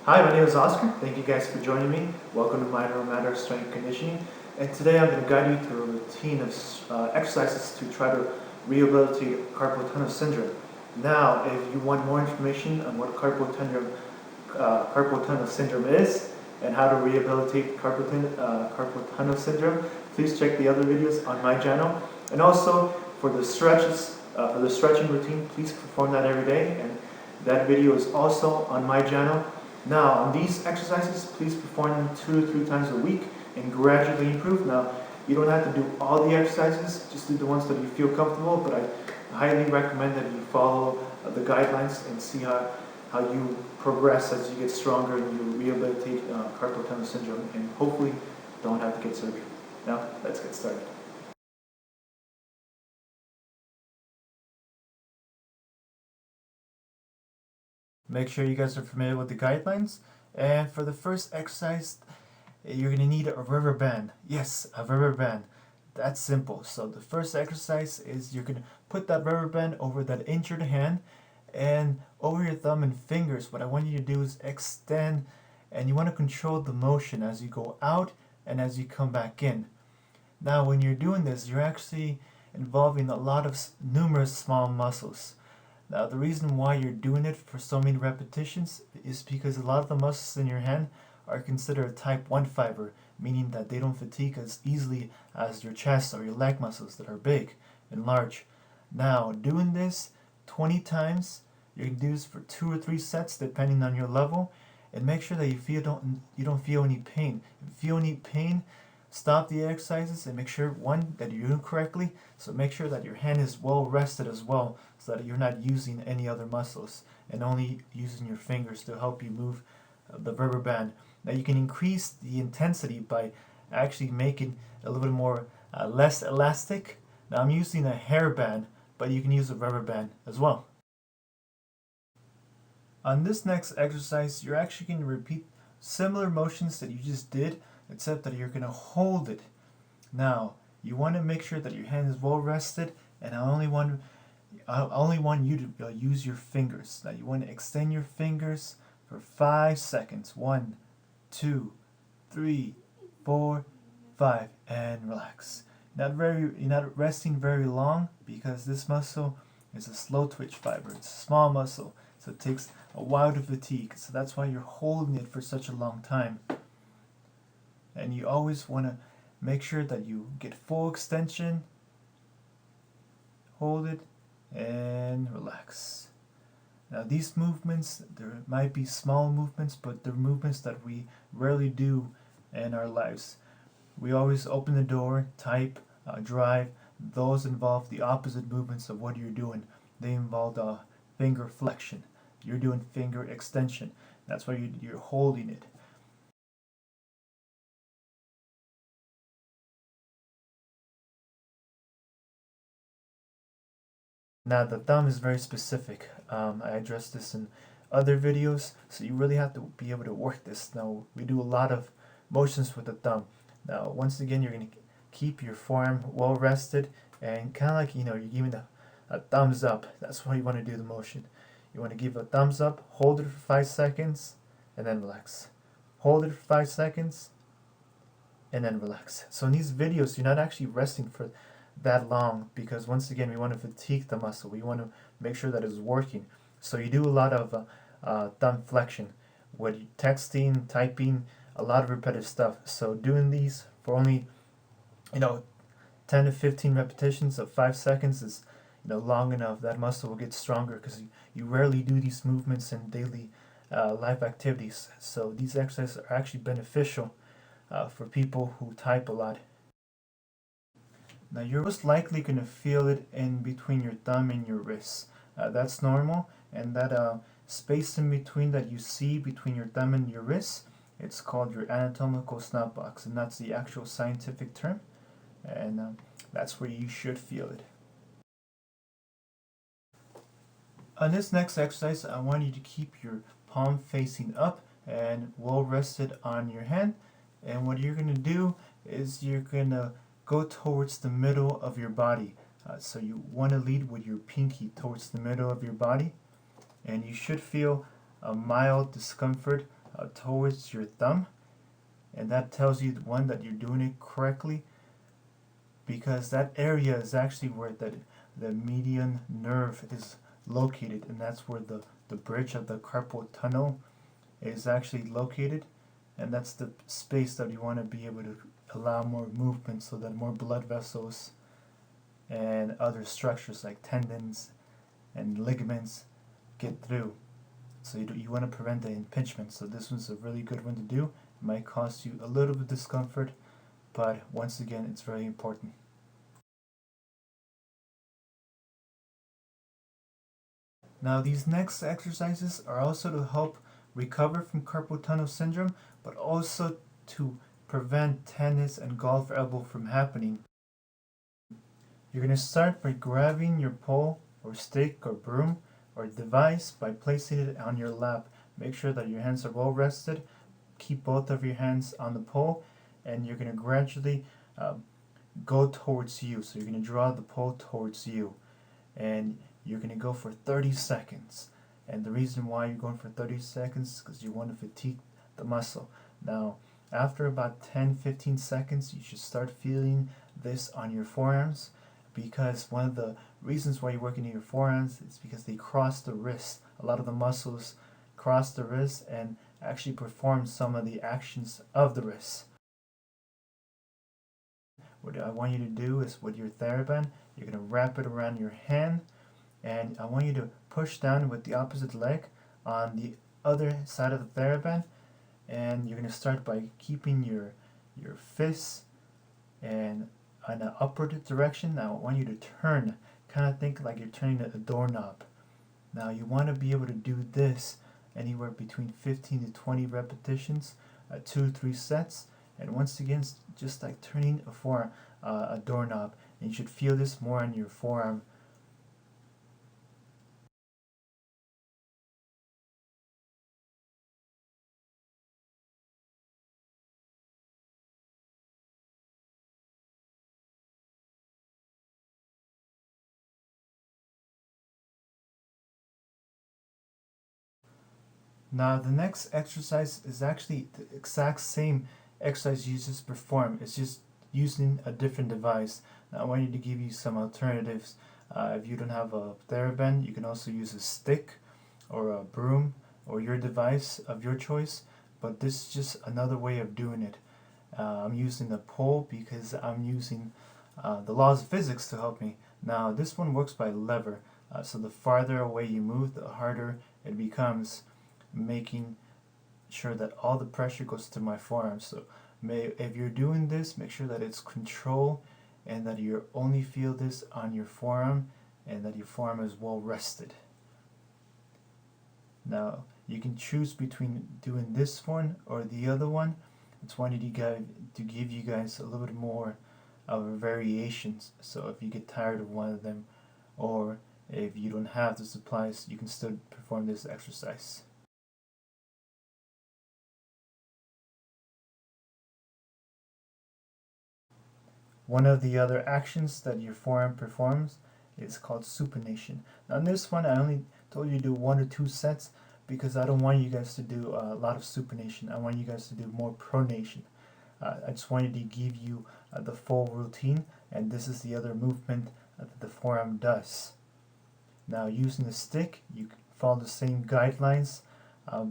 Hi, my name is Oscar. Thank you guys for joining me. Welcome to Minor Matter Strength Conditioning. And today I'm going to guide you through a routine of exercises to try to rehabilitate carpal tunnel syndrome. Now, if you want more information on what carpal tunnel syndrome is and how to rehabilitate carpal tunnel syndrome, please check the other videos on my channel. And also for the stretches, for the stretching routine, please perform that every day. And that video is also on my channel. Now, on these exercises, please perform them 2 to 3 times a week and gradually improve. Now, you don't have to do all the exercises, just do the ones that you feel comfortable, but I highly recommend that you follow the guidelines and see how you progress as you get stronger and you rehabilitate carpal tunnel syndrome and hopefully don't have to get surgery. Now, let's get started. Make sure you guys are familiar with the guidelines. And for the first exercise, you're going to need a rubber band. Yes, a rubber band. That's simple. So the first exercise is you're going to put that rubber band over that injured hand and over your thumb and fingers. What I want you to do is extend, and you want to control the motion as you go out and as you come back in. Now when you're doing this, you're actually involving a lot of numerous small muscles. Now the reason why you're doing it for so many repetitions is because a lot of the muscles in your hand are considered type 1 fiber, meaning that they don't fatigue as easily as your chest or your leg muscles that are big and large. Now doing this 20 times, you can do this for 2 or 3 sets depending on your level, and make sure that you don't feel any pain. If you feel any pain, stop the exercises and make sure, one, that you're doing correctly, so make sure that your hand is well rested as well, so that you're not using any other muscles and only using your fingers to help you move the rubber band. Now you can increase the intensity by actually making it a little bit more less elastic. Now I'm using a hair band, but you can use a rubber band as well. On this next exercise, you're actually going to repeat similar motions that you just did, except that you're going to hold it. Now, you want to make sure that your hand is well rested, and I only want you to use your fingers. Now, you want to extend your fingers for 5 seconds. 1, 2, 3, 4, 5, and relax. You're not resting very long because this muscle is a slow twitch fiber. It's a small muscle, so it takes a while to fatigue. So that's why you're holding it for such a long time. And you always want to make sure that you get full extension, hold it, and relax. Now these movements, there might be small movements, but they're movements that we rarely do in our lives. We always open the door, type, drive. Those involve the opposite movements of what you're doing. They involve finger flexion. You're doing finger extension. That's why you're holding it. Now the thumb is very specific. I addressed this in other videos, so you really have to be able to work this. Now we do a lot of motions with the thumb. Now once again, you're going to keep your forearm well rested and kind of like, you're giving a thumbs up. That's why you want to do the motion. You want to give a thumbs up, hold it for 5 seconds, and then relax. Hold it for 5 seconds, and then relax. So in these videos, you're not actually resting for that long because once again, we want to fatigue the muscle. We want to make sure that it's working. So you do a lot of thumb flexion, with texting, typing, a lot of repetitive stuff. So doing these for only 10 to 15 repetitions of 5 seconds is long enough. That muscle will get stronger because you rarely do these movements in daily life activities. So these exercises are actually beneficial for people who type a lot. Now you're most likely going to feel it in between your thumb and your wrist. That's normal, and that space in between that you see between your thumb and your wrist, it's called your anatomical snap box, and that's the actual scientific term, and that's where you should feel it. On this next exercise, I want you to keep your palm facing up and well rested on your hand, and what you're going to do is you're going to go towards the middle of your body. So you want to lead with your pinky towards the middle of your body, and you should feel a mild discomfort towards your thumb, and that tells you, one, that you're doing it correctly, because that area is actually where the median nerve is located, and that's where the bridge of the carpal tunnel is actually located, and that's the space that you want to be able to allow more movement so that more blood vessels and other structures like tendons and ligaments get through. So you want to prevent the impingement. So this one's a really good one to do. It might cost you a little bit of discomfort, but once again, it's very important. Now these next exercises are also to help recover from carpal tunnel syndrome, but also to prevent tennis and golf elbow from happening. You're going to start by grabbing your pole or stick or broom or device by placing it on your lap. Make sure that your hands are well rested. Keep both of your hands on the pole, and you're going to gradually go towards you. So you're going to draw the pole towards you, and you're going to go for 30 seconds. And the reason why you're going for 30 seconds is because you want to fatigue the muscle. Now, after about 10-15 seconds, you should start feeling this on your forearms, because one of the reasons why you're working in your forearms is because they cross the wrist. A lot of the muscles cross the wrist and actually perform some of the actions of the wrist. What I want you to do is, with your TheraBand, you're going to wrap it around your hand, and I want you to push down with the opposite leg on the other side of the TheraBand, and you're going to start by keeping your fists and in an upward direction. Now I want you to turn, kind of think like you're turning a doorknob. Now you want to be able to do this anywhere between 15 to 20 repetitions, 2-3 sets, and once again, it's just like turning a doorknob, and you should feel this more on your forearm. Now the next exercise is actually the exact same exercise you just performed. It's just using a different device. Now I wanted to give you some alternatives. If you don't have a TheraBand, you can also use a stick or a broom or your device of your choice, but this is just another way of doing it. I'm using a pole because I'm using the laws of physics to help me. Now this one works by lever, so the farther away you move, the harder it becomes, making sure that all the pressure goes to my forearm. So if you're doing this, make sure that it's control and that you only feel this on your forearm and that your forearm is well rested. Now you can choose between doing this one or the other one. It's wanted to give you guys a little bit more of variations. So if you get tired of one of them, or if you don't have the supplies, you can still perform this exercise. One of the other actions that your forearm performs is called supination. Now in this one, I only told you to do 1 or 2 sets because I don't want you guys to do a lot of supination. I want you guys to do more pronation. I just wanted to give you the full routine, and this is the other movement that the forearm does. Now using the stick, you can follow the same guidelines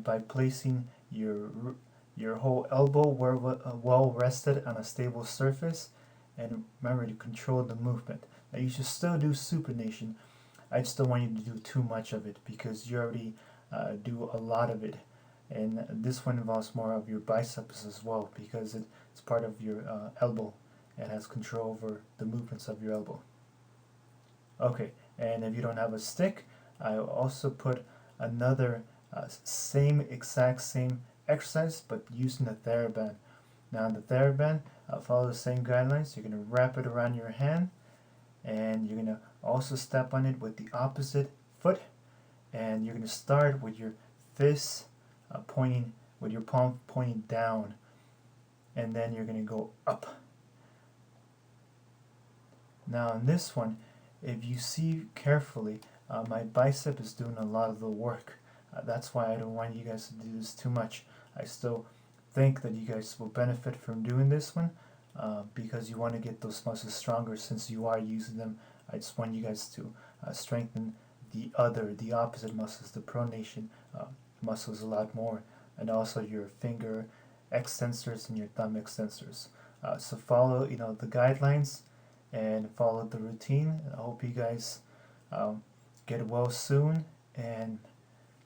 by placing your whole elbow well rested on a stable surface, and remember to control the movement. Now you should still do supination. I just don't want you to do too much of it because you already do a lot of it, and this one involves more of your biceps as well because it's part of your elbow. It has control over the movements of your elbow. Okay, and if you don't have a stick, I will also put another exact same exercise but using the TheraBand. Now in the TheraBand, follow the same guidelines. You're going to wrap it around your hand, and you're going to also step on it with the opposite foot, and you're going to start with your fist pointing, with your palm pointing down, and then you're going to go up. Now in this one, if you see carefully, my bicep is doing a lot of the work. That's why I don't want you guys to do this too much. I still think that you guys will benefit from doing this one because you want to get those muscles stronger since you are using them. I just want you guys to strengthen the opposite muscles, the pronation muscles a lot more, and also your finger extensors and your thumb extensors. So follow, the guidelines and follow the routine. I hope you guys get well soon, and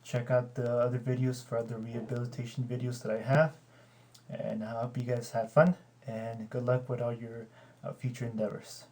check out the other videos for other rehabilitation videos that I have. And I hope you guys have fun, and good luck with all your future endeavors.